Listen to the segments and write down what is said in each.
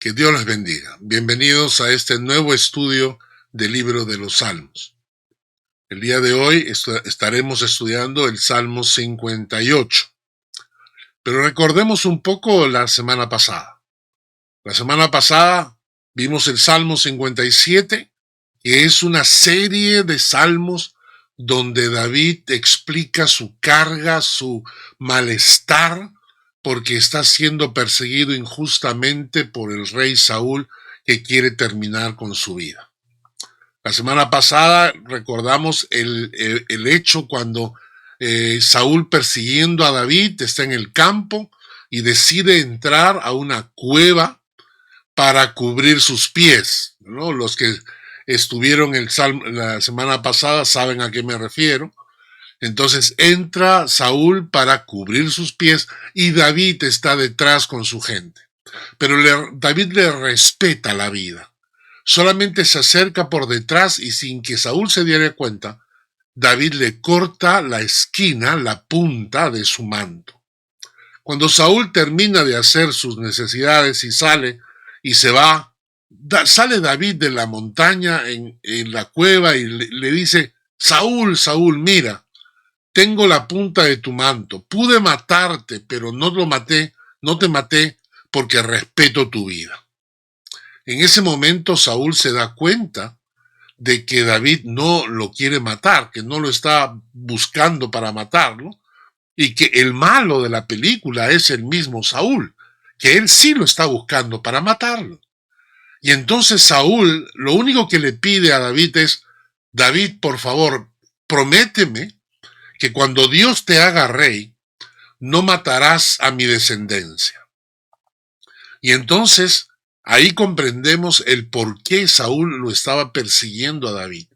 Que Dios les bendiga. Bienvenidos a este nuevo estudio del libro de los Salmos. El día de hoy estaremos estudiando el Salmo 58. Pero recordemos un poco la semana pasada. La semana pasada vimos el Salmo 57, que es una serie de salmos donde David explica su carga, su malestar, porque está siendo perseguido injustamente por el rey Saúl, que quiere terminar con su vida. La semana pasada recordamos el hecho cuando Saúl, persiguiendo a David, está en el campo y decide entrar a una cueva para cubrir sus pies, ¿no? Los que estuvieron la semana pasada saben a qué me refiero. Entonces entra Saúl para cubrir sus pies y David está detrás con su gente. Pero David le respeta la vida. Solamente se acerca por detrás y sin que Saúl se diera cuenta, David le corta la esquina, la punta de su manto. Cuando Saúl termina de hacer sus necesidades y sale y se va, sale David de la montaña en la cueva y le dice: Saúl, Saúl, mira, tengo la punta de tu manto, pude matarte, pero no te maté porque respeto tu vida. En ese momento Saúl se da cuenta de que David no lo quiere matar, que no lo está buscando para matarlo, y que el malo de la película es el mismo Saúl, que él sí lo está buscando para matarlo. Y entonces Saúl lo único que le pide a David es: David, por favor, prométeme que cuando Dios te haga rey, no matarás a mi descendencia. Y entonces ahí comprendemos el por qué Saúl lo estaba persiguiendo a David.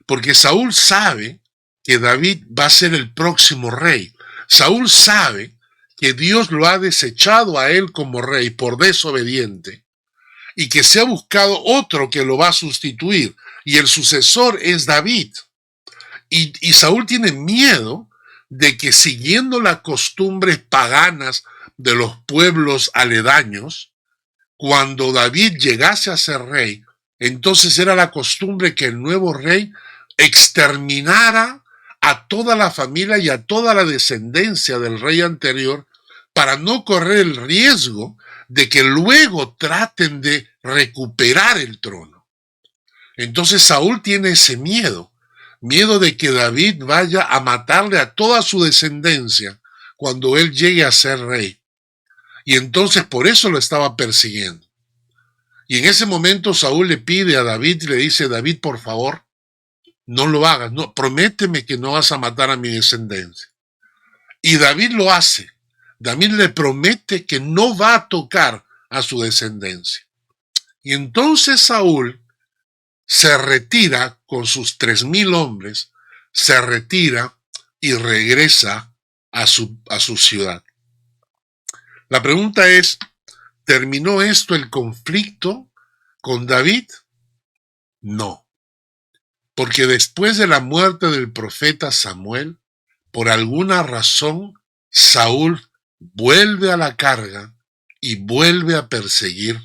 Porque Saúl sabe que David va a ser el próximo rey. Saúl sabe que Dios lo ha desechado a él como rey por desobediente y que se ha buscado otro que lo va a sustituir, y el sucesor es David. Y Saúl tiene miedo de que, siguiendo las costumbres paganas de los pueblos aledaños, cuando David llegase a ser rey, entonces era la costumbre que el nuevo rey exterminara a toda la familia y a toda la descendencia del rey anterior, para no correr el riesgo de que luego traten de recuperar el trono. Entonces Saúl tiene ese miedo de que David vaya a matarle a toda su descendencia cuando él llegue a ser rey. Y entonces por eso lo estaba persiguiendo. Y en ese momento Saúl le pide a David y le dice: David, por favor, no lo hagas, no, prométeme que no vas a matar a mi descendencia. Y David lo hace. David le promete que no va a tocar a su descendencia. Y entonces Saúl se retira con sus 3,000 hombres, se retira y regresa a su ciudad. La pregunta es: ¿terminó esto el conflicto con David? No. Porque después de la muerte del profeta Samuel, por alguna razón, Saúl vuelve a la carga y vuelve a perseguir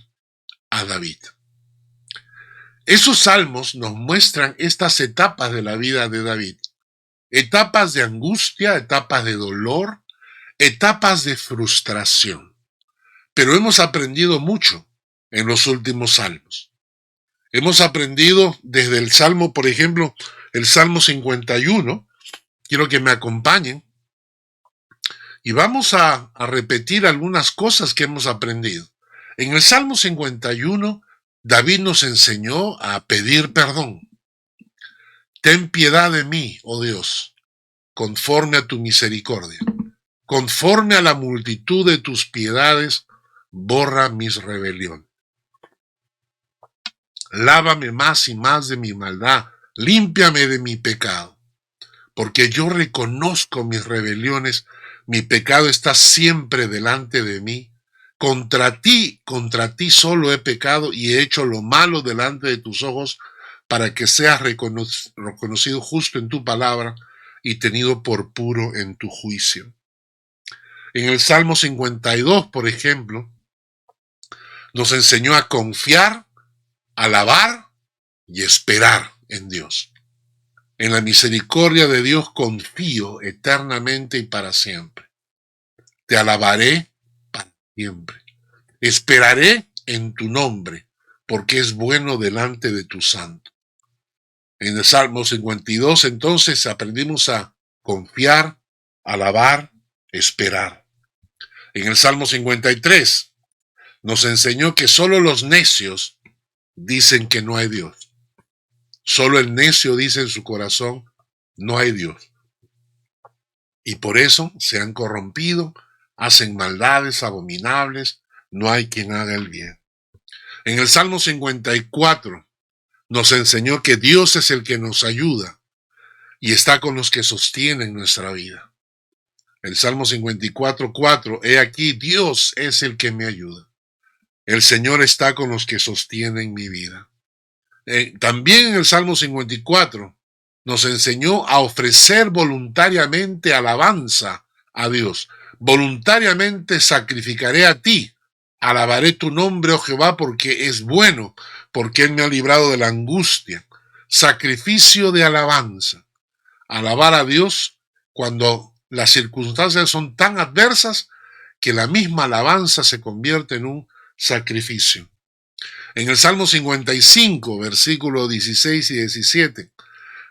a David. Esos salmos nos muestran estas etapas de la vida de David. Etapas de angustia, etapas de dolor, etapas de frustración. Pero hemos aprendido mucho en los últimos salmos. Hemos aprendido desde el salmo, por ejemplo, el Salmo 51. Quiero que me acompañen y vamos a repetir algunas cosas que hemos aprendido. En el Salmo 51, David nos enseñó a pedir perdón. Ten piedad de mí, oh Dios, conforme a tu misericordia. Conforme a la multitud de tus piedades, borra mis rebeliones. Lávame más y más de mi maldad, límpiame de mi pecado, porque yo reconozco mis rebeliones, mi pecado está siempre delante de mí. Contra ti solo he pecado y he hecho lo malo delante de tus ojos, para que seas reconocido justo en tu palabra y tenido por puro en tu juicio. En el Salmo 52, por ejemplo, Nos enseñó a confiar, alabar y esperar en Dios. En la misericordia de Dios confío eternamente y para siempre. Te alabaré para siempre. Esperaré en tu nombre, porque es bueno delante de tu santo. En el Salmo 52, entonces, aprendimos a confiar, alabar, esperar. En el Salmo 53, nos enseñó que solo los necios dicen que no hay Dios. Solo el necio dice en su corazón, no hay Dios. Y por eso se han corrompido, hacen maldades abominables, no hay quien haga el bien. En el Salmo 54 nos enseñó que Dios es el que nos ayuda y está con los que sostienen nuestra vida. El Salmo 54:4, he aquí, Dios es el que me ayuda. El Señor está con los que sostienen mi vida. También en el Salmo 54 nos enseñó a ofrecer voluntariamente alabanza a Dios. Voluntariamente sacrificaré a ti. Alabaré tu nombre, oh Jehová, porque es bueno, porque Él me ha librado de la angustia. Sacrificio de alabanza. Alabar a Dios cuando las circunstancias son tan adversas que la misma alabanza se convierte en un sacrificio. En el Salmo 55, versículos 16 y 17,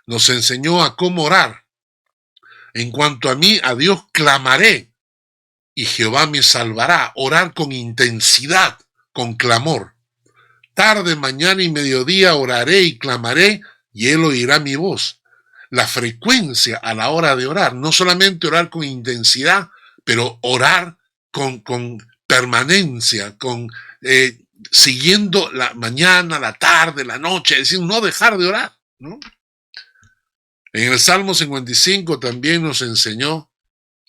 nos enseñó a cómo orar. En cuanto a mí, a Dios clamaré y Jehová me salvará. Orar con intensidad, con clamor. Tarde, mañana y mediodía oraré y clamaré y Él oirá mi voz. La frecuencia a la hora de orar, no solamente orar con intensidad, pero orar con permanencia, siguiendo la mañana, la tarde, la noche, es decir, no dejar de orar, ¿no? En el Salmo 55 también nos enseñó,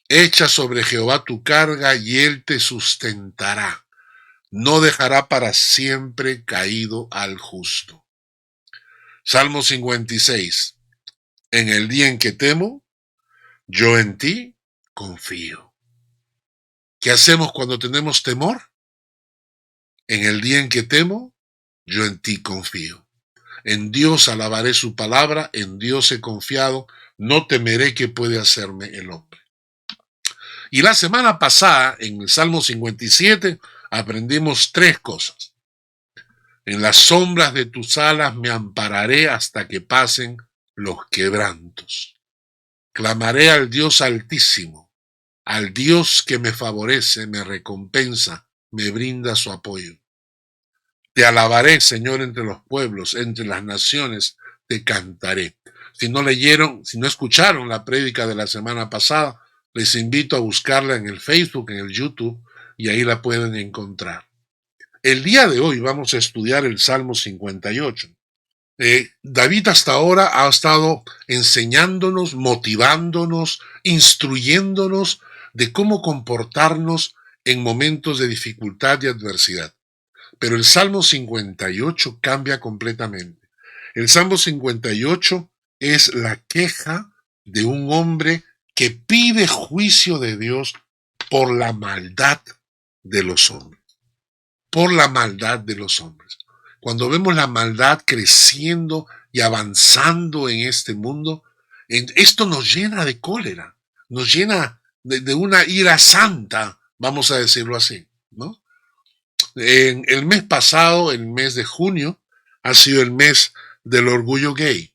echa sobre Jehová tu carga y Él te sustentará. No dejará para siempre caído al justo. Salmo 56. En el día en que temo, yo en ti confío. ¿Qué hacemos cuando tenemos temor? En el día en que temo, yo en ti confío. En Dios alabaré su palabra, en Dios he confiado, no temeré qué puede hacerme el hombre. Y la semana pasada, en el Salmo 57, aprendimos 3 cosas. En las sombras de tus alas me ampararé hasta que pasen los quebrantos. Clamaré al Dios Altísimo, al Dios que me favorece, me recompensa, me brinda su apoyo. Te alabaré, Señor, entre los pueblos, entre las naciones, te cantaré. Si no escucharon la prédica de la semana pasada, les invito a buscarla en el Facebook, en el YouTube, y ahí la pueden encontrar. El día de hoy vamos a estudiar el Salmo 58. David hasta ahora ha estado enseñándonos, motivándonos, instruyéndonos de cómo comportarnos en momentos de dificultad y adversidad. Pero el Salmo 58 cambia completamente. El Salmo 58 es la queja de un hombre que pide juicio de Dios por la maldad de los hombres. Por la maldad de los hombres. Cuando vemos la maldad creciendo y avanzando en este mundo, esto nos llena de cólera, nos llena de una ira santa, vamos a decirlo así, ¿no? En el mes pasado, el mes de junio, ha sido el mes del orgullo gay.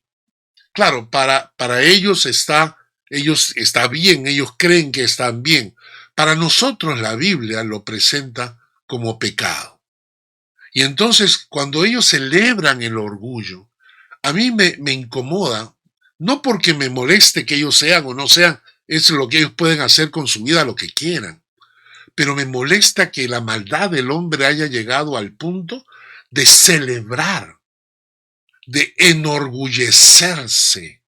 Claro, para ellos está bien, ellos creen que están bien. Para nosotros la Biblia lo presenta como pecado. Y entonces, cuando ellos celebran el orgullo, a mí me incomoda, no porque me moleste que ellos sean o no sean, es lo que ellos pueden hacer con su vida, lo que quieran. Pero me molesta que la maldad del hombre haya llegado al punto de celebrar, de enorgullecerse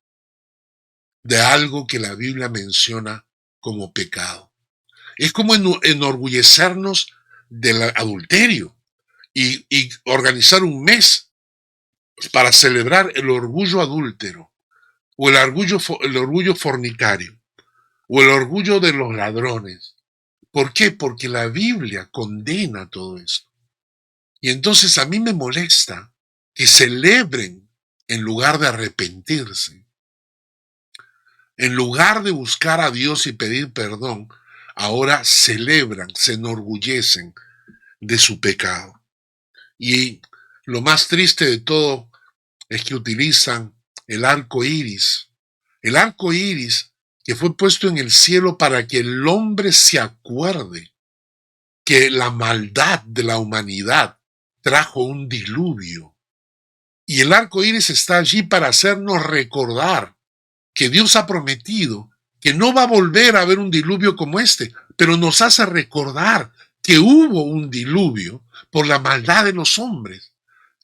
de algo que la Biblia menciona como pecado. Es como enorgullecernos del adulterio y organizar un mes para celebrar el orgullo adúltero o el orgullo fornicario o el orgullo de los ladrones. ¿Por qué? Porque la Biblia condena todo esto. Y entonces a mí me molesta que celebren en lugar de arrepentirse. En lugar de buscar a Dios y pedir perdón, ahora celebran, se enorgullecen de su pecado. Y lo más triste de todo es que utilizan el arco iris. El arco iris que fue puesto en el cielo para que el hombre se acuerde que la maldad de la humanidad trajo un diluvio. Y el arco iris está allí para hacernos recordar que Dios ha prometido que no va a volver a haber un diluvio como este, pero nos hace recordar que hubo un diluvio por la maldad de los hombres,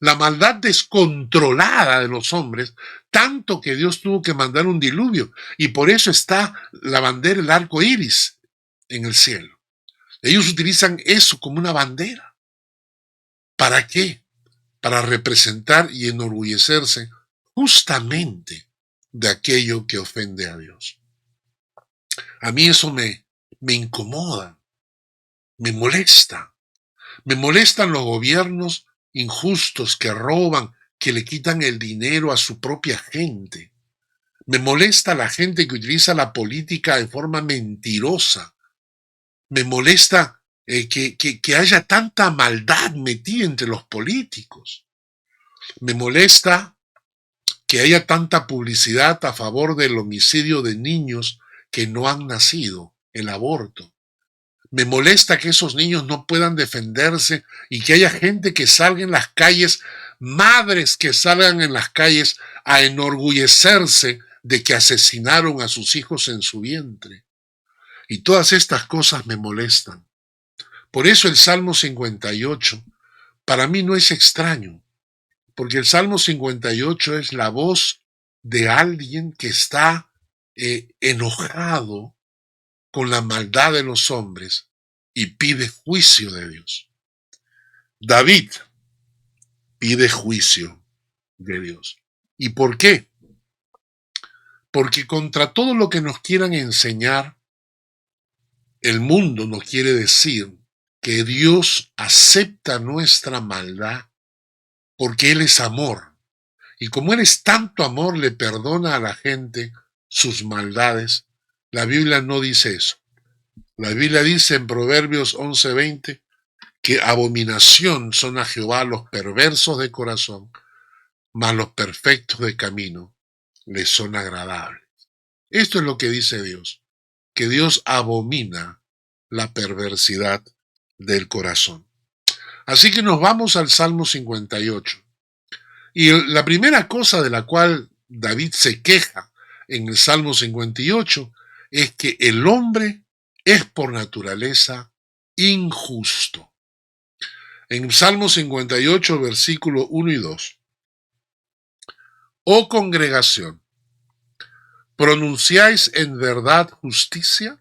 la maldad descontrolada de los hombres, tanto que Dios tuvo que mandar un diluvio, y por eso está la bandera, el arco iris, en el cielo. Ellos utilizan eso como una bandera. ¿Para qué? Para representar y enorgullecerse justamente de aquello que ofende a Dios. A mí eso me incomoda, me molesta. Me molestan los gobiernos injustos que roban, que le quitan el dinero a su propia gente. Me molesta la gente que utiliza la política de forma mentirosa. Me molesta que haya tanta maldad metida entre los políticos. Me molesta que haya tanta publicidad a favor del homicidio de niños que no han nacido, el aborto. Me molesta que esos niños no puedan defenderse y que haya gente que salga en las calles, madres que salgan en las calles a enorgullecerse de que asesinaron a sus hijos en su vientre. Y todas estas cosas me molestan. Por eso el Salmo 58 para mí no es extraño, porque el Salmo 58 es la voz de alguien que está enojado con la maldad de los hombres y pide juicio de Dios. David pide juicio de Dios. ¿Y por qué? Porque contra todo lo que nos quieran enseñar, el mundo nos quiere decir que Dios acepta nuestra maldad porque Él es amor. Y como Él es tanto amor, le perdona a la gente sus maldades. La Biblia no dice eso. La Biblia dice en Proverbios 11:20 que abominación son a Jehová los perversos de corazón, mas los perfectos de camino les son agradables. Esto es lo que dice Dios, que Dios abomina la perversidad del corazón. Así que nos vamos al Salmo 58. Y la primera cosa de la cual David se queja en el Salmo 58 es que el hombre es por naturaleza injusto. En Salmo 58, versículo 1 y 2. Oh congregación, ¿pronunciáis en verdad justicia?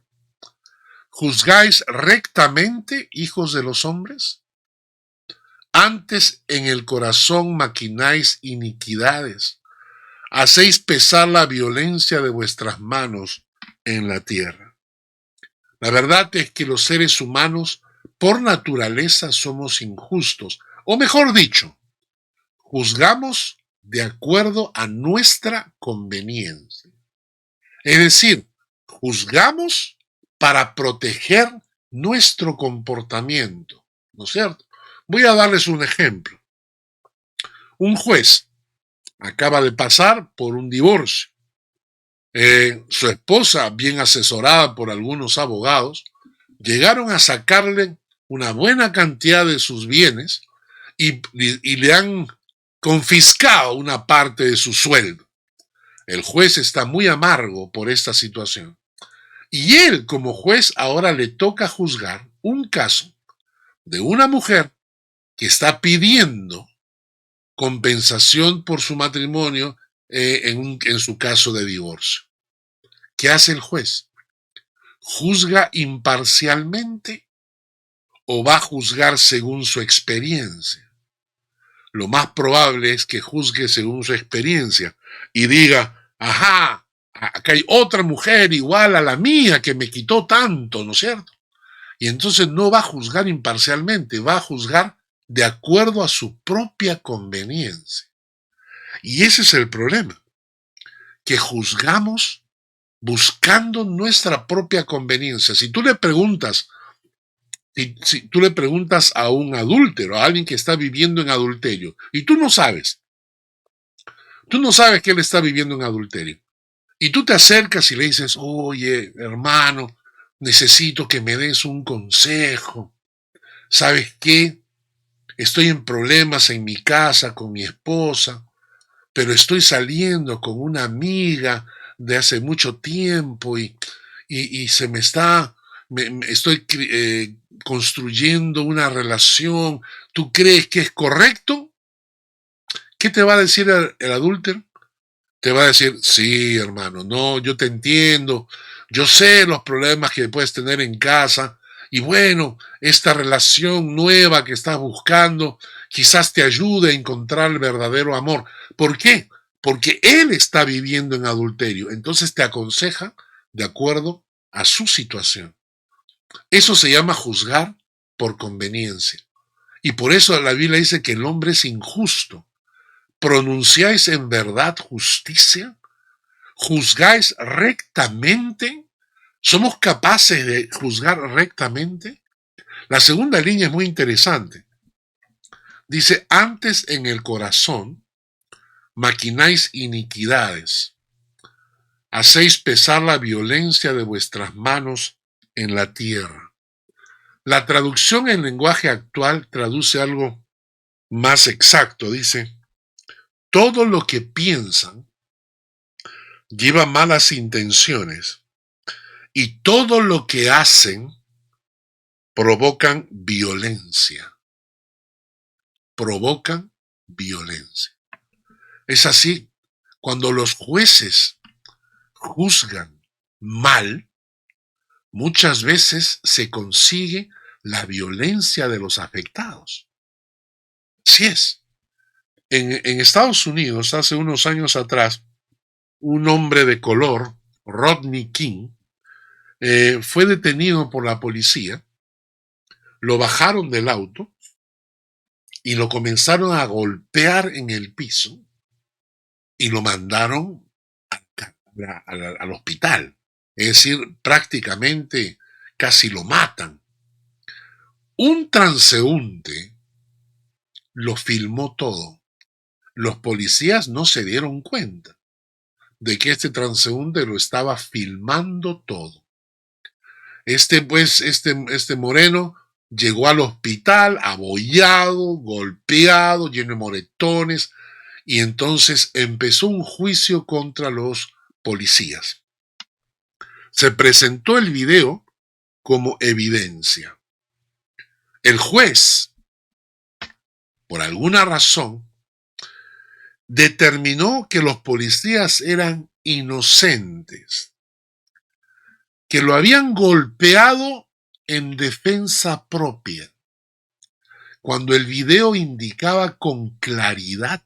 ¿Juzgáis rectamente, hijos de los hombres? Antes en el corazón maquináis iniquidades, hacéis pesar la violencia de vuestras manos en la tierra. La verdad es que los seres humanos por naturaleza somos injustos, o mejor dicho, juzgamos de acuerdo a nuestra conveniencia. Es decir, juzgamos para proteger nuestro comportamiento, ¿no es cierto? Voy a darles un ejemplo. Un juez acaba de pasar por un divorcio. Su esposa, bien asesorada por algunos abogados, llegaron a sacarle una buena cantidad de sus bienes y le han confiscado una parte de su sueldo. El juez está muy amargo por esta situación. Y él, como juez, ahora le toca juzgar un caso de una mujer que está pidiendo compensación por su matrimonio en su caso de divorcio. ¿Qué hace el juez? ¿Juzga imparcialmente o va a juzgar según su experiencia? Lo más probable es que juzgue según su experiencia y diga, ajá, acá hay otra mujer igual a la mía que me quitó tanto, ¿no es cierto? Y entonces no va a juzgar imparcialmente, va a juzgar de acuerdo a su propia conveniencia. Y ese es el problema, que juzgamos buscando nuestra propia conveniencia. Si tú le preguntas a un adúltero, a alguien que está viviendo en adulterio, y tú no sabes que él está viviendo en adulterio, y tú te acercas y le dices, oye, hermano, necesito que me des un consejo. ¿Sabes qué? Estoy en problemas en mi casa con mi esposa, pero estoy saliendo con una amiga de hace mucho tiempo y se me está, estoy construyendo una relación. ¿Tú crees que es correcto? ¿Qué te va a decir el adúltero? Te va a decir, sí, hermano, no, yo te entiendo, yo sé los problemas que puedes tener en casa y bueno, esta relación nueva que estás buscando quizás te ayude a encontrar el verdadero amor. ¿Por qué? Porque él está viviendo en adulterio, entonces te aconseja de acuerdo a su situación. Eso se llama juzgar por conveniencia. Y por eso la Biblia dice que el hombre es injusto. ¿Pronunciáis en verdad justicia? ¿Juzgáis rectamente? ¿Somos capaces de juzgar rectamente? La segunda línea es muy interesante. Dice, antes en el corazón maquináis iniquidades, hacéis pesar la violencia de vuestras manos en la tierra. La traducción en lenguaje actual traduce algo más exacto. Dice, todo lo que piensan lleva malas intenciones y todo lo que hacen provocan violencia. Provocan violencia. Es así, cuando los jueces juzgan mal, muchas veces se consigue la violencia de los afectados. Así es. En Estados Unidos, hace unos años atrás, un hombre de color, Rodney King, fue detenido por la policía, lo bajaron del auto y lo comenzaron a golpear en el piso y lo mandaron al hospital. Es decir, prácticamente casi lo matan. Un transeúnte lo filmó todo. Los policías no se dieron cuenta de que este transeúnte lo estaba filmando todo. Este moreno llegó al hospital abollado, golpeado, lleno de moretones, y entonces empezó un juicio contra los policías. Se presentó el video como evidencia. El juez, por alguna razón, determinó que los policías eran inocentes, que lo habían golpeado en defensa propia, cuando el video indicaba con claridad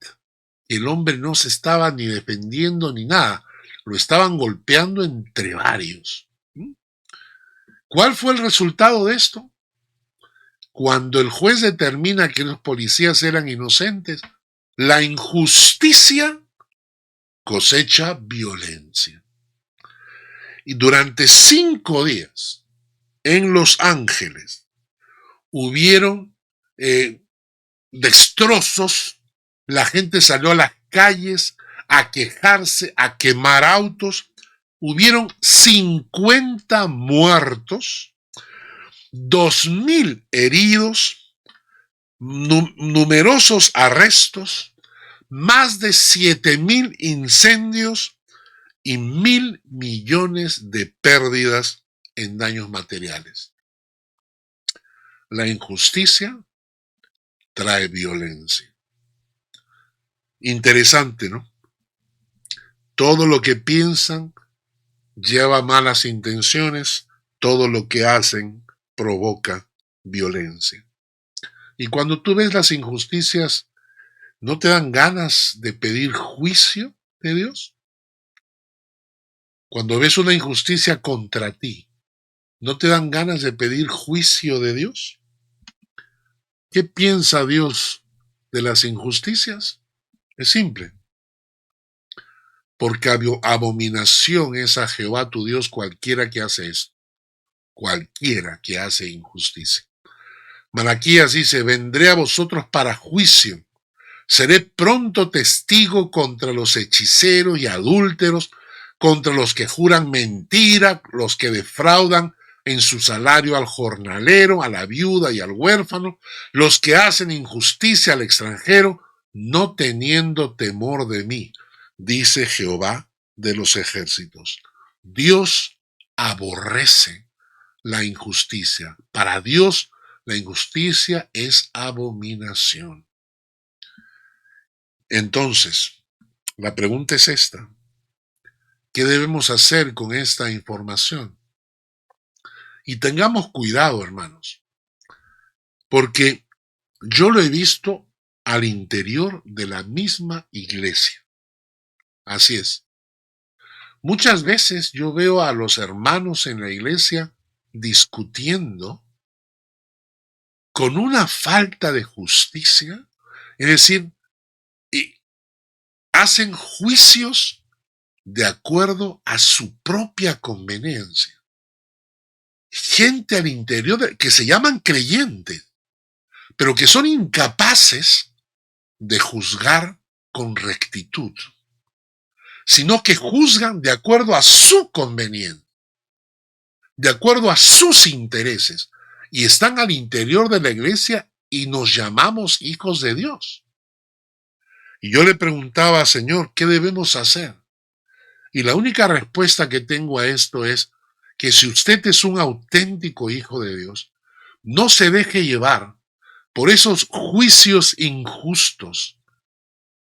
que el hombre no se estaba ni defendiendo ni nada, lo estaban golpeando entre varios. ¿Cuál fue el resultado de esto? Cuando el juez determina que los policías eran inocentes, la injusticia cosecha violencia. Y durante 5 días en Los Ángeles hubieron destrozos, la gente salió a las calles a quejarse, a quemar autos, hubieron 50 muertos, 2,000 heridos, numerosos arrestos, más de 7,000 incendios y 1,000 millones de pérdidas en daños materiales. La injusticia trae violencia. Interesante, ¿no? Todo lo que piensan lleva malas intenciones, todo lo que hacen provoca violencia. Y cuando tú ves las injusticias, ¿no te dan ganas de pedir juicio de Dios? Cuando ves una injusticia contra ti, ¿no te dan ganas de pedir juicio de Dios? ¿Qué piensa Dios de las injusticias? Es simple. Porque abominación es a Jehová tu Dios cualquiera que hace esto, cualquiera que hace injusticia. Malaquías dice, vendré a vosotros para juicio, seré pronto testigo contra los hechiceros y adúlteros, contra los que juran mentira, los que defraudan en su salario al jornalero, a la viuda y al huérfano, los que hacen injusticia al extranjero, no teniendo temor de mí, dice Jehová de los ejércitos. Dios aborrece la injusticia. Para Dios, la injusticia es abominación. Entonces, la pregunta es esta. ¿Qué debemos hacer con esta información? Y tengamos cuidado, hermanos, porque yo lo he visto al interior de la misma iglesia. Así es. Muchas veces yo veo a los hermanos en la iglesia discutiendo con una falta de justicia, es decir, hacen juicios de acuerdo a su propia conveniencia. Gente al interior que se llaman creyentes, pero que son incapaces de juzgar con rectitud, sino que juzgan de acuerdo a su conveniencia, de acuerdo a sus intereses, y están al interior de la iglesia y nos llamamos hijos de Dios. Y yo le preguntaba, Señor, ¿qué debemos hacer? Y la única respuesta que tengo a esto es que si usted es un auténtico hijo de Dios, no se deje llevar por esos juicios injustos,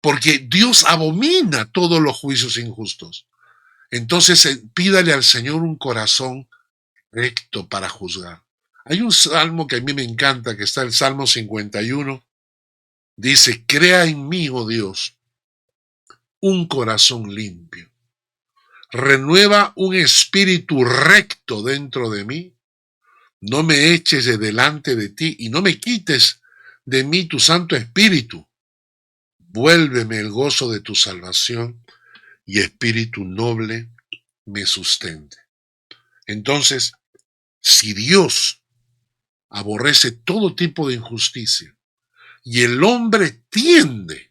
porque Dios abomina todos los juicios injustos. Entonces pídale al Señor un corazón recto para juzgar. Hay un salmo que a mí me encanta, que está el Salmo 51. Dice, crea en mí, oh Dios, un corazón limpio. Renueva un espíritu recto dentro de mí. No me eches de delante de ti y no me quites de mí tu Santo Espíritu. Vuélveme el gozo de tu salvación y espíritu noble me sustente. Entonces, si Dios aborrece todo tipo de injusticia y el hombre tiende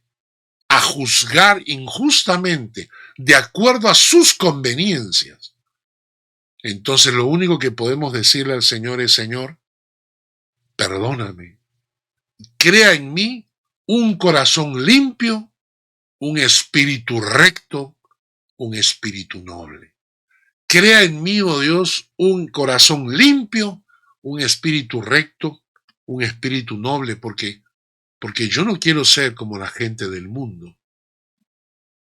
a juzgar injustamente de acuerdo a sus conveniencias, entonces lo único que podemos decirle al Señor es, Señor, perdóname, crea en mí un corazón limpio, un espíritu recto, un espíritu noble. Crea en mí, oh Dios, un corazón limpio, un espíritu recto, un espíritu noble, porque yo no quiero ser como la gente del mundo.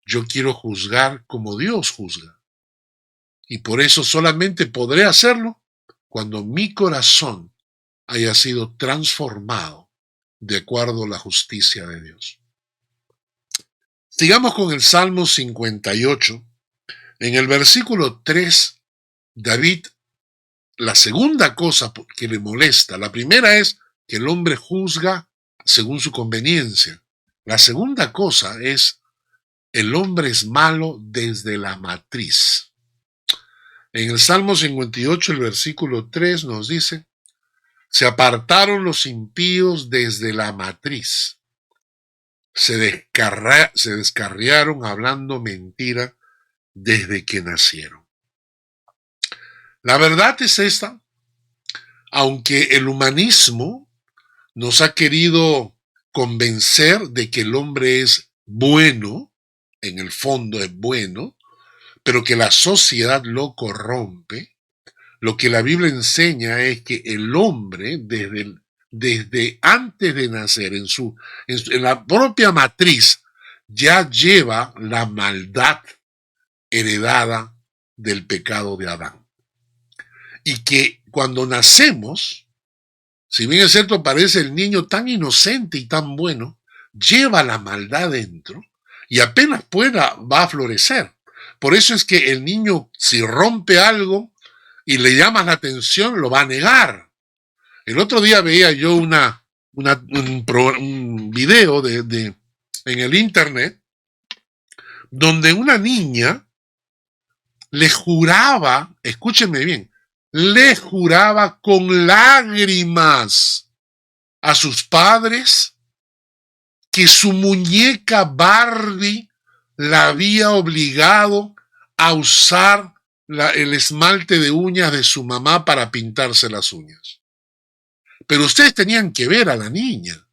Yo quiero juzgar como Dios juzga. Y por eso solamente podré hacerlo cuando mi corazón haya sido transformado de acuerdo a la justicia de Dios. Sigamos con el Salmo 58. En el versículo 3, David, la segunda cosa que le molesta, la primera es que el hombre juzga según su conveniencia. La segunda cosa es, el hombre es malo desde la matriz. En el Salmo 58, el versículo 3 nos dice, se apartaron los impíos desde la matriz. Se descarriaron hablando mentira desde que nacieron. La verdad es esta, aunque el humanismo nos ha querido convencer de que el hombre es bueno, en el fondo es bueno, pero que la sociedad lo corrompe, lo que la Biblia enseña es que el hombre, desde antes de nacer, en la propia matriz, ya lleva la maldad heredada del pecado de Adán. Y que cuando nacemos, si bien es cierto, parece el niño tan inocente y tan bueno, lleva la maldad dentro y apenas pueda va a florecer. Por eso es que el niño, si rompe algo y le llama la atención, lo va a negar. El otro día veía yo una un video en el internet donde una niña le juraba, escúchenme bien, le juraba con lágrimas a sus padres que su muñeca Barbie la había obligado a usar el esmalte de uñas de su mamá para pintarse las uñas. Pero ustedes tenían que ver a la niña.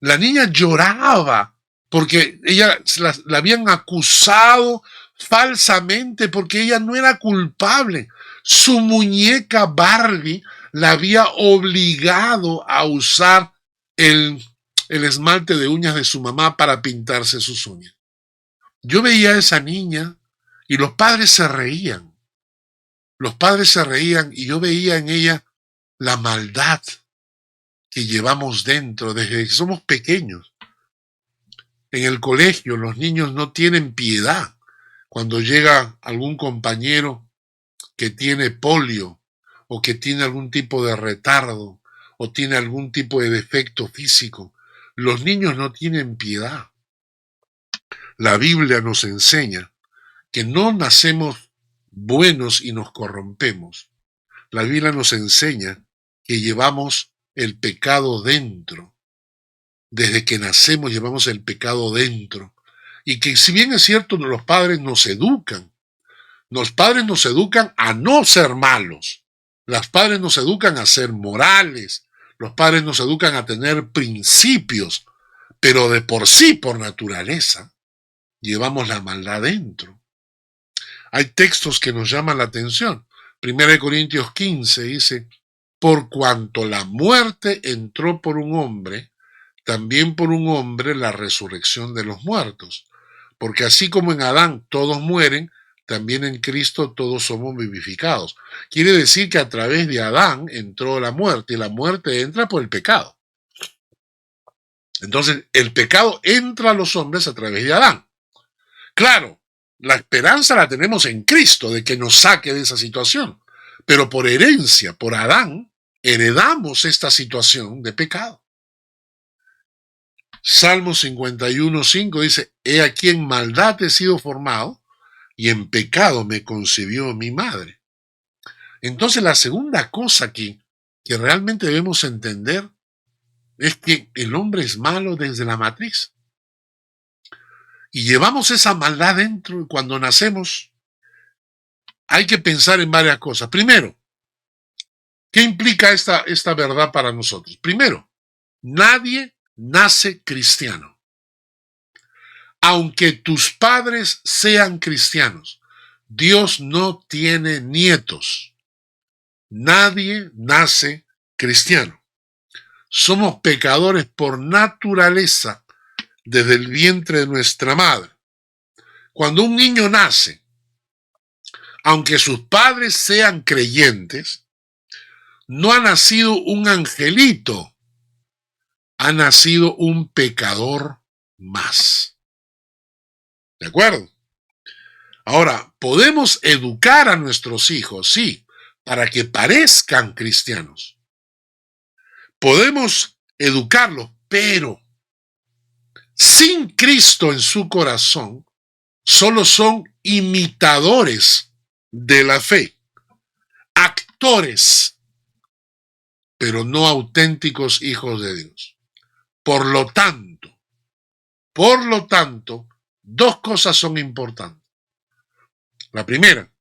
La niña lloraba porque ella la habían acusado falsamente porque ella no era culpable. Su muñeca Barbie la había obligado a usar el esmalte de uñas de su mamá para pintarse sus uñas. Yo veía a esa niña y los padres se reían. Los padres se reían y yo veía en ella la maldad que llevamos dentro desde que somos pequeños. En el colegio los niños no tienen piedad cuando llega algún compañero que tiene polio o que tiene algún tipo de retardo o tiene algún tipo de defecto físico. Los niños no tienen piedad. La Biblia nos enseña que no nacemos buenos y nos corrompemos. La Biblia nos enseña que llevamos el pecado dentro. Desde que nacemos llevamos el pecado dentro. Y que si bien es cierto, los padres nos educan a no ser malos. Los padres nos educan a ser morales. Los padres nos educan a tener principios. Pero de por sí, por naturaleza, llevamos la maldad dentro. Hay textos que nos llaman la atención. 1 Corintios 15 dice, por cuanto la muerte entró por un hombre, también por un hombre la resurrección de los muertos. Porque así como en Adán todos mueren, también en Cristo todos somos vivificados. Quiere decir que a través de Adán entró la muerte, y la muerte entra por el pecado. Entonces, el pecado entra a los hombres a través de Adán. Claro, la esperanza la tenemos en Cristo de que nos saque de esa situación. Pero por herencia, por Adán, heredamos esta situación de pecado. Salmo 51:5 dice, he aquí en maldad he sido formado y en pecado me concibió mi madre. Entonces la segunda cosa aquí que realmente debemos entender es que el hombre es malo desde la matriz. Y llevamos esa maldad dentro y cuando nacemos hay que pensar en varias cosas. Primero, ¿qué implica esta verdad para nosotros? Primero, nadie nace cristiano. Aunque tus padres sean cristianos, Dios no tiene nietos. Nadie nace cristiano. Somos pecadores por naturaleza desde el vientre de nuestra madre. Cuando un niño nace, aunque sus padres sean creyentes, no ha nacido un angelito, ha nacido un pecador más. ¿De acuerdo? Ahora, podemos educar a nuestros hijos, sí, para que parezcan cristianos. Podemos educarlos, pero sin Cristo en su corazón, solo son imitadores de la fe, actores, pero no auténticos hijos de Dios. Por lo tanto, dos cosas son importantes. La primera,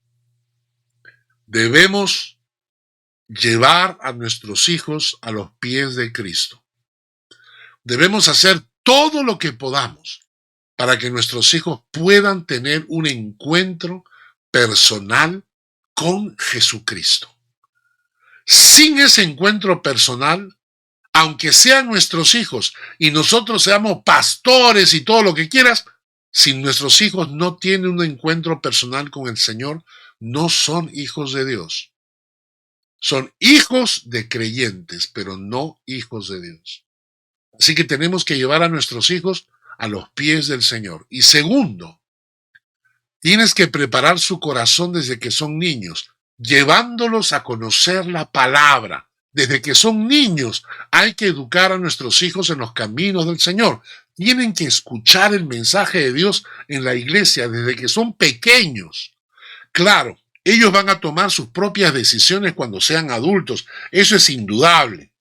debemos llevar a nuestros hijos a los pies de Cristo. Debemos hacer todo lo que podamos para que nuestros hijos puedan tener un encuentro personal con Jesucristo. Sin ese encuentro personal, aunque sean nuestros hijos y nosotros seamos pastores y todo lo que quieras, si nuestros hijos no tienen un encuentro personal con el Señor, no son hijos de Dios. Son hijos de creyentes, pero no hijos de Dios. Así que tenemos que llevar a nuestros hijos a los pies del Señor. Y segundo, tienes que preparar su corazón desde que son niños, llevándolos a conocer la palabra, desde que son niños, hay que educar a nuestros hijos en los caminos del Señor. Tienen que escuchar el mensaje de Dios en la iglesia desde que son pequeños. Claro, ellos van a tomar sus propias decisiones cuando sean adultos. Eso es indudable.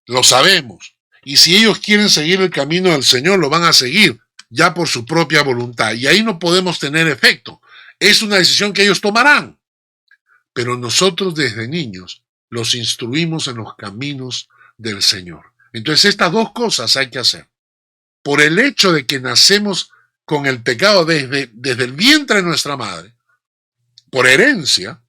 Lo sabemos. Y si ellos quieren seguir el camino del Señor, lo van a seguir ya por su propia voluntad. Y ahí no podemos tener efecto. Es una decisión que ellos tomarán. Pero nosotros desde niños los instruimos en los caminos del Señor. Entonces estas dos cosas hay que hacer. Por el hecho de que nacemos con el pecado desde el vientre de nuestra madre, por herencia,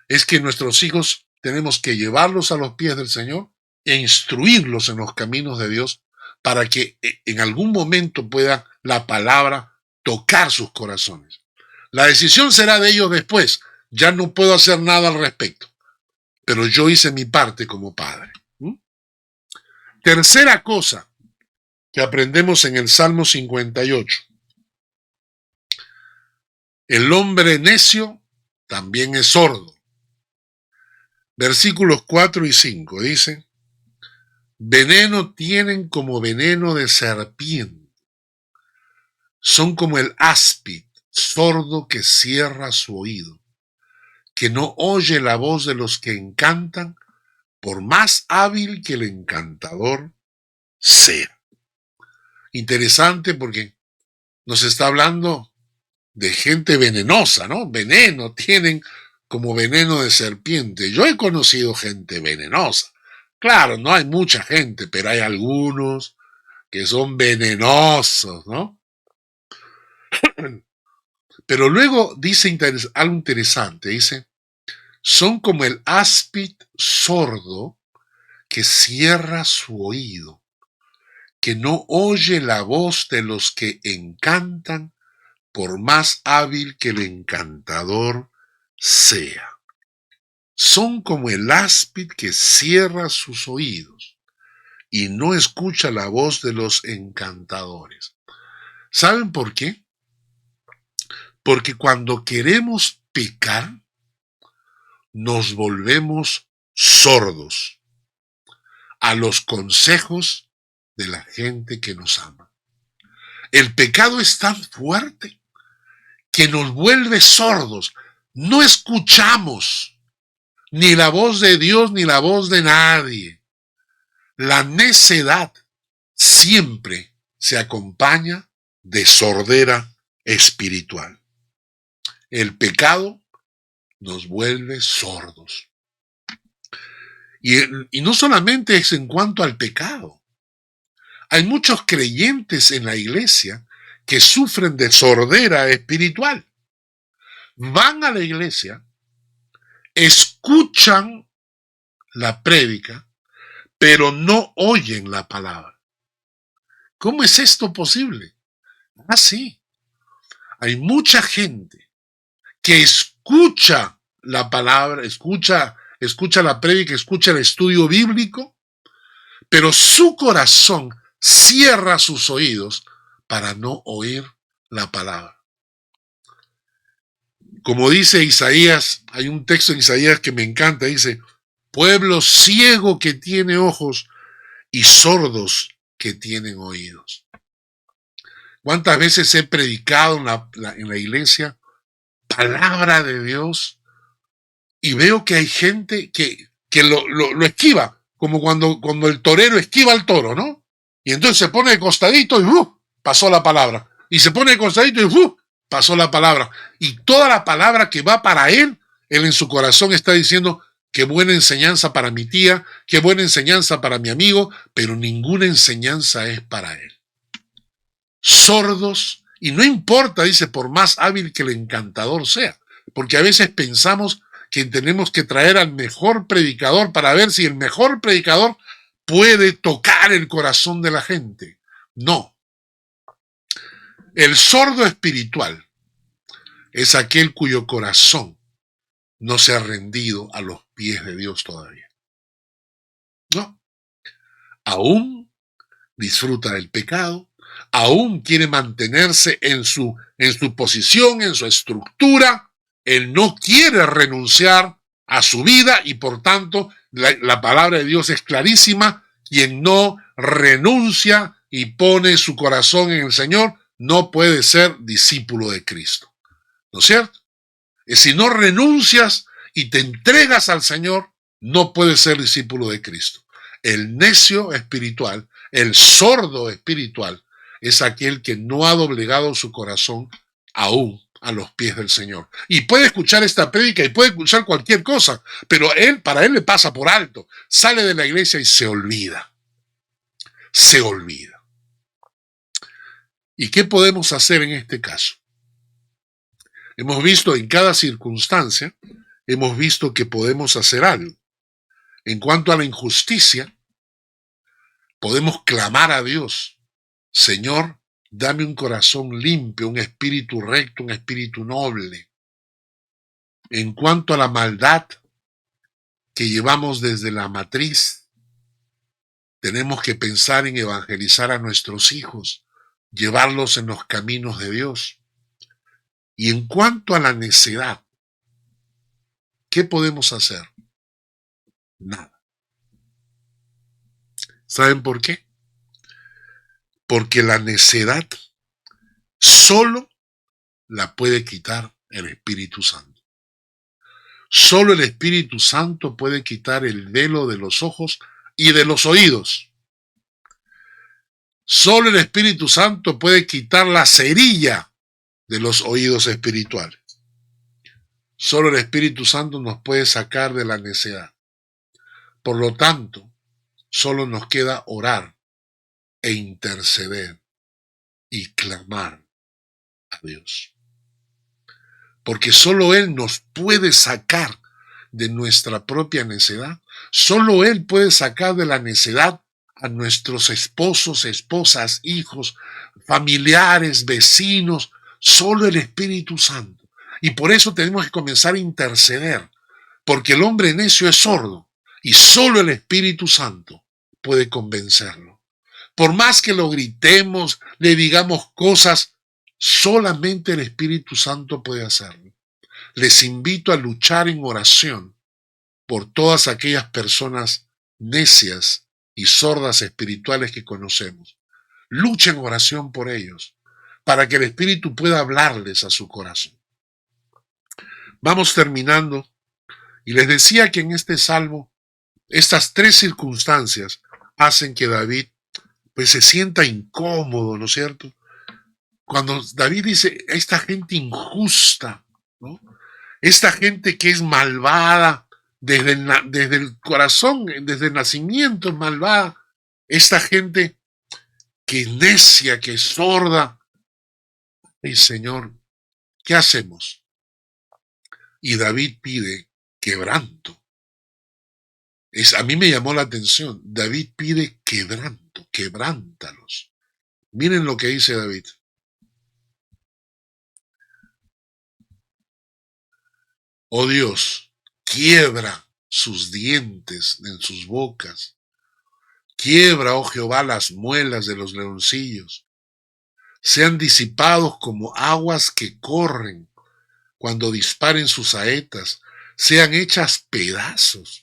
es que nuestros hijos tenemos que llevarlos a los pies del Señor e instruirlos en los caminos de Dios para que en algún momento pueda la palabra tocar sus corazones. La decisión será de ellos después. Ya no puedo hacer nada al respecto. Pero yo hice mi parte como padre. Tercera cosa que aprendemos en el Salmo 58. El hombre necio también es sordo. Versículos 4 y 5 dice: veneno tienen como veneno de serpiente. Son como el áspid, sordo que cierra su oído, que no oye la voz de los que encantan, por más hábil que el encantador sea. Interesante porque nos está hablando de gente venenosa, ¿no? Veneno, tienen como veneno de serpiente. Yo he conocido gente venenosa. Claro, no hay mucha gente, pero hay algunos que son venenosos, ¿no? Pero luego dice algo interesante, dice: son como el áspid sordo que cierra su oído, que no oye la voz de los que encantan, por más hábil que el encantador sea. Son como el áspid que cierra sus oídos y no escucha la voz de los encantadores. ¿Saben por qué? Porque cuando queremos pecar, nos volvemos sordos a los consejos de la gente que nos ama. El pecado es tan fuerte que nos vuelve sordos. No escuchamos ni la voz de Dios ni la voz de nadie. La necedad siempre se acompaña de sordera espiritual. El pecado nos vuelve sordos. Y no solamente es en cuanto al pecado. Hay muchos creyentes en la iglesia que sufren de sordera espiritual. Van a la iglesia, escuchan la prédica, pero no oyen la palabra. ¿Cómo es esto posible? Sí. Hay mucha gente que escucha la palabra, escucha la prédica, escucha el estudio bíblico, pero su corazón cierra sus oídos para no oír la palabra. Como dice Isaías, hay un texto en Isaías que me encanta, dice: pueblo ciego que tiene ojos y sordos que tienen oídos. ¿Cuántas veces he predicado en la iglesia palabra de Dios y veo que hay gente que lo esquiva, como cuando el torero esquiva al toro, ¿no? Y entonces se pone de costadito y pasó la palabra. Y se pone de costadito y pasó la palabra. Y toda la palabra que va para él en su corazón está diciendo: qué buena enseñanza para mi tía, qué buena enseñanza para mi amigo, pero ninguna enseñanza es para él. Sordos, y no importa, dice, por más hábil que el encantador sea, porque a veces pensamos que tenemos que traer al mejor predicador para ver si el mejor predicador puede tocar el corazón de la gente. No. El sordo espiritual es aquel cuyo corazón no se ha rendido a los pies de Dios todavía. No. Aún disfruta del pecado, aún quiere mantenerse en su posición, en su estructura. Él no quiere renunciar a su vida y por tanto La palabra de Dios es clarísima. Quien no renuncia y pone su corazón en el Señor no puede ser discípulo de Cristo. ¿No es cierto? Si no renuncias y te entregas al Señor, no puedes ser discípulo de Cristo. El necio espiritual, el sordo espiritual, es aquel que no ha doblegado su corazón aún a los pies del Señor. Y puede escuchar esta prédica y puede escuchar cualquier cosa, pero para él le pasa por alto. Sale de la iglesia y se olvida. Se olvida. ¿Y qué podemos hacer en este caso? Hemos visto en cada circunstancia, hemos visto que podemos hacer algo. En cuanto a la injusticia, podemos clamar a Dios: Señor, dame un corazón limpio, un espíritu recto, un espíritu noble. En cuanto a la maldad que llevamos desde la matriz, tenemos que pensar en evangelizar a nuestros hijos, llevarlos en los caminos de Dios. Y en cuanto a la necedad, ¿qué podemos hacer? Nada. ¿Saben por qué? Porque la necedad solo la puede quitar el Espíritu Santo. Solo el Espíritu Santo puede quitar el velo de los ojos y de los oídos. Solo el Espíritu Santo puede quitar la cerilla de los oídos espirituales. Solo el Espíritu Santo nos puede sacar de la necedad. Por lo tanto, solo nos queda orar e interceder y clamar a Dios. Porque solo Él nos puede sacar de nuestra propia necedad. Solo Él puede sacar de la necedad a nuestros esposos, esposas, hijos, familiares, vecinos. Solo el Espíritu Santo. Y por eso tenemos que comenzar a interceder. Porque el hombre necio es sordo. Y solo el Espíritu Santo puede convencerlo. Por más que lo gritemos, le digamos cosas, solamente el Espíritu Santo puede hacerlo. Les invito a luchar en oración por todas aquellas personas necias y sordas espirituales que conocemos. Luchen en oración por ellos, para que el Espíritu pueda hablarles a su corazón. Vamos terminando, y les decía que en este salmo, estas tres circunstancias hacen que David pues se sienta incómodo, ¿no es cierto? Cuando David dice, esta gente injusta, ¿no? Esta gente que es malvada, desde el corazón, desde el nacimiento es malvada, esta gente que es necia, que es sorda. Y Señor, ¿qué hacemos? Y David pide quebranto. A mí me llamó la atención, David pide quebranto, quebrántalos. Miren lo que dice David. Oh Dios, quiebra sus dientes en sus bocas. Quiebra, oh Jehová, las muelas de los leoncillos. Sean disipados como aguas que corren cuando disparen sus saetas. Sean hechas pedazos.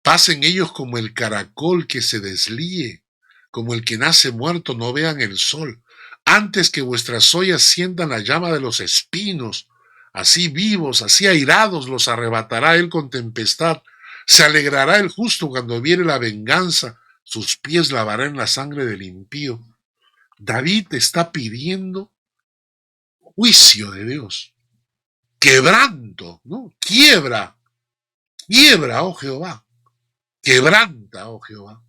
Pasen ellos como el caracol que se deslíe, como el que nace muerto, no vean el sol. Antes que vuestras ollas sientan la llama de los espinos, así vivos, así airados los arrebatará él con tempestad. Se alegrará el justo cuando viere la venganza, sus pies lavará en la sangre del impío. David está pidiendo juicio de Dios, quebranto, ¿no? Quiebra, oh Jehová, quebranta, oh Jehová.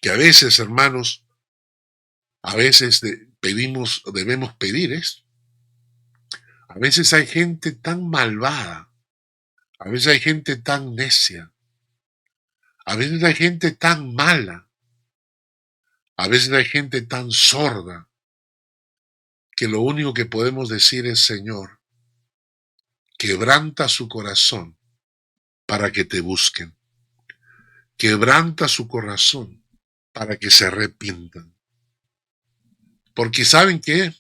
Que a veces, hermanos, a veces debemos pedir esto. A veces hay gente tan malvada, a veces hay gente tan necia, a veces hay gente tan mala, a veces hay gente tan sorda, que lo único que podemos decir es, Señor, quebranta su corazón para que te busquen. Quebranta su corazón para que se arrepientan. Porque saben que,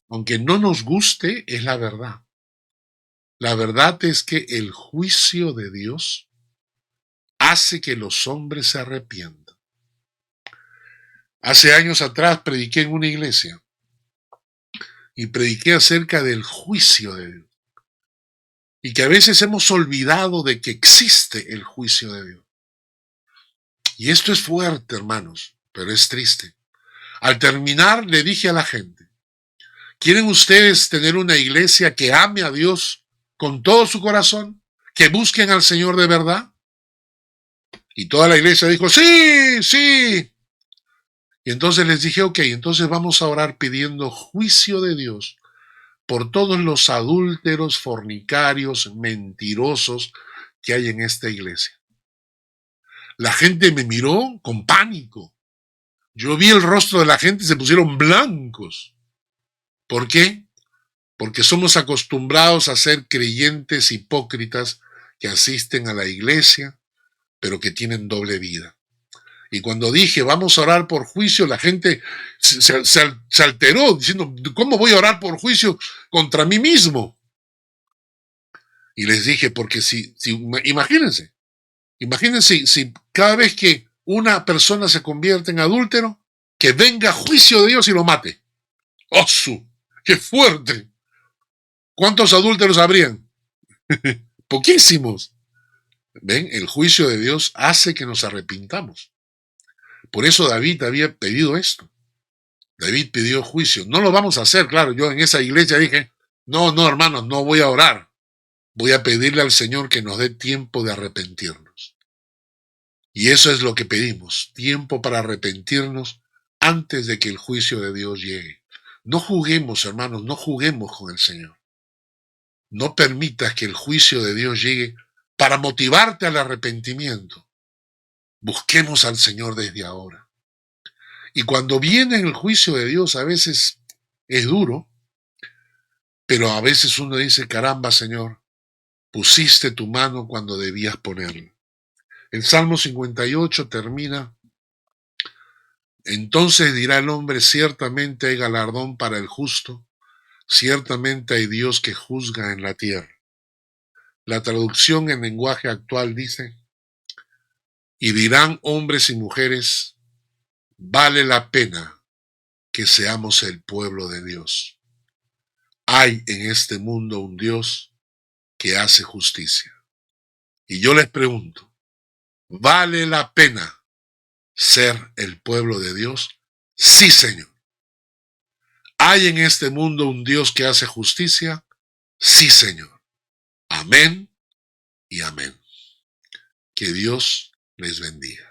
aunque no nos guste, es la verdad. La verdad es que el juicio de Dios hace que los hombres se arrepientan. Hace años atrás prediqué en una iglesia y prediqué acerca del juicio de Dios. Y que a veces hemos olvidado de que existe el juicio de Dios. Y esto es fuerte, hermanos, pero es triste. Al terminar le dije a la gente, ¿quieren ustedes tener una iglesia que ame a Dios con todo su corazón? ¿Que busquen al Señor de verdad? Y toda la iglesia dijo, sí, sí. Y entonces les dije, ok, entonces vamos a orar pidiendo juicio de Dios por todos los adúlteros, fornicarios, mentirosos que hay en esta iglesia. La gente me miró con pánico. Yo vi el rostro de la gente y se pusieron blancos. ¿Por qué? Porque somos acostumbrados a ser creyentes hipócritas que asisten a la iglesia, pero que tienen doble vida. Y cuando dije, vamos a orar por juicio, la gente se alteró, diciendo, ¿cómo voy a orar por juicio contra mí mismo? Y les dije, porque imagínense si cada vez que una persona se convierte en adúltero, que venga juicio de Dios y lo mate. ¡Osu! ¡Qué fuerte! ¿Cuántos adúlteros habrían? Poquísimos. ¿Ven? El juicio de Dios hace que nos arrepintamos. Por eso David había pedido esto. David pidió juicio. No lo vamos a hacer, claro. Yo en esa iglesia dije, no, hermanos, no voy a orar. Voy a pedirle al Señor que nos dé tiempo de arrepentirnos. Y eso es lo que pedimos, tiempo para arrepentirnos antes de que el juicio de Dios llegue. No juguemos, hermanos, no juguemos con el Señor. No permitas que el juicio de Dios llegue para motivarte al arrepentimiento. Busquemos al Señor desde ahora. Y cuando viene el juicio de Dios, a veces es duro, pero a veces uno dice, caramba, Señor, pusiste tu mano cuando debías ponerla. El Salmo 58 termina, entonces dirá el hombre, ciertamente hay galardón para el justo, ciertamente hay Dios que juzga en la tierra. La traducción en lenguaje actual dice, y dirán hombres y mujeres, vale la pena que seamos el pueblo de Dios. Hay en este mundo un Dios que hace justicia. Y yo les pregunto, ¿vale la pena ser el pueblo de Dios? Sí, Señor. ¿Hay en este mundo un Dios que hace justicia? Sí, Señor. Amén y amén. Que Dios les bendiga.